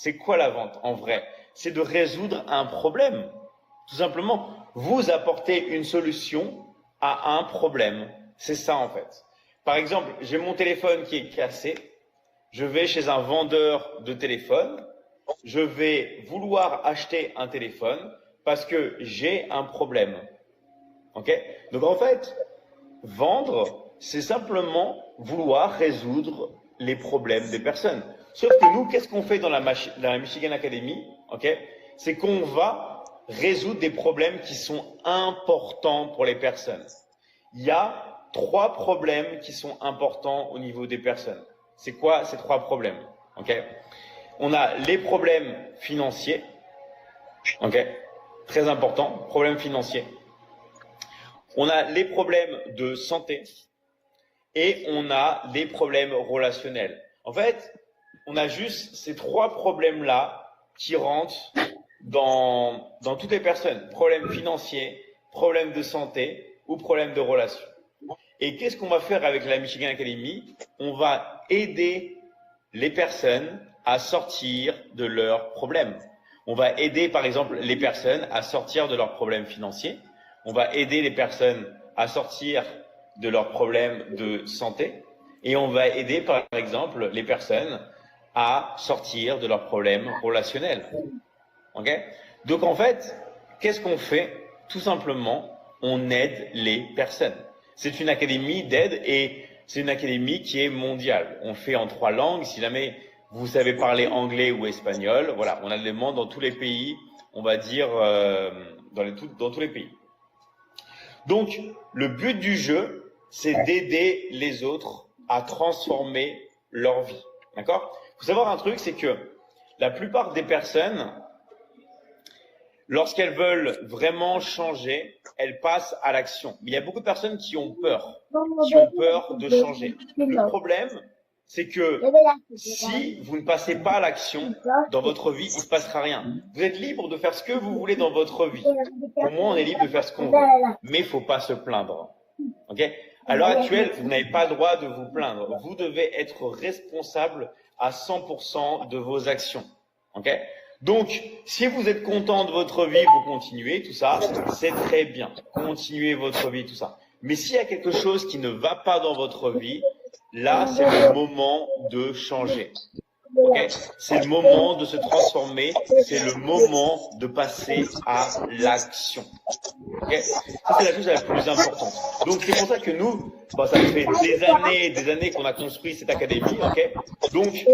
C'est quoi la vente en vrai? C'est de résoudre un problème. Tout simplement, vous apportez une solution à un problème. C'est ça en fait. Par exemple, j'ai mon téléphone qui est cassé. Je vais chez un vendeur de téléphone. Je vais vouloir acheter un téléphone parce que j'ai un problème. Ok? Donc en fait, vendre, c'est simplement vouloir résoudre les problèmes des personnes. Sauf que nous, qu'est-ce qu'on fait dans la Michigan Academy? Ok? C'est qu'on va résoudre des problèmes qui sont importants pour les personnes. Il y a 3 problèmes qui sont importants au niveau des personnes. C'est quoi ces 3 problèmes? Ok? On a les problèmes financiers. Ok? Très important, problèmes financiers. On a les problèmes de santé et on a les problèmes relationnels. En fait, on a juste ces 3 problèmes-là qui rentrent dans toutes les personnes. Problèmes financiers, problèmes de santé ou problèmes de relation. Et qu'est-ce qu'on va faire avec la Michigan Academy? On va aider les personnes à sortir de leurs problèmes. On va aider par exemple les personnes à sortir de leurs problèmes financiers. On va aider les personnes à sortir de leurs problèmes de santé. Et on va aider par exemple les personnes à sortir de leurs problèmes relationnels. Okay? Donc en fait, qu'est-ce qu'on fait? Tout simplement, on aide les personnes. C'est une académie d'aide et c'est une académie qui est mondiale. On fait en 3 langues. Si jamais vous savez parler anglais ou espagnol, voilà, on a des demandes dans tous les pays, on va dire dans tous les pays. Donc, le but du jeu, c'est d'aider les autres à transformer leur vie. D'accord? Il faut savoir un truc, c'est que la plupart des personnes, lorsqu'elles veulent vraiment changer, elles passent à l'action. Mais il y a beaucoup de personnes qui ont peur de changer. Le problème, c'est que si vous ne passez pas à l'action dans votre vie, il ne se passera rien. Vous êtes libre de faire ce que vous voulez dans votre vie. Au moins, on est libre de faire ce qu'on veut. Mais il ne faut pas se plaindre. Okay? À l'heure actuelle, vous n'avez pas le droit de vous plaindre. Vous devez être responsable à 100% de vos actions. Okay? Donc, si vous êtes content de votre vie, vous continuez, tout ça, c'est très bien. Continuez votre vie, tout ça. Mais s'il y a quelque chose qui ne va pas dans votre vie, là, c'est le moment de changer. Okay? C'est le moment de se transformer. C'est le moment de passer à l'action. Okay? Ça, c'est la chose la plus importante. Donc, c'est pour ça que nous, ça fait des années qu'on a construit cette académie. Okay? Donc,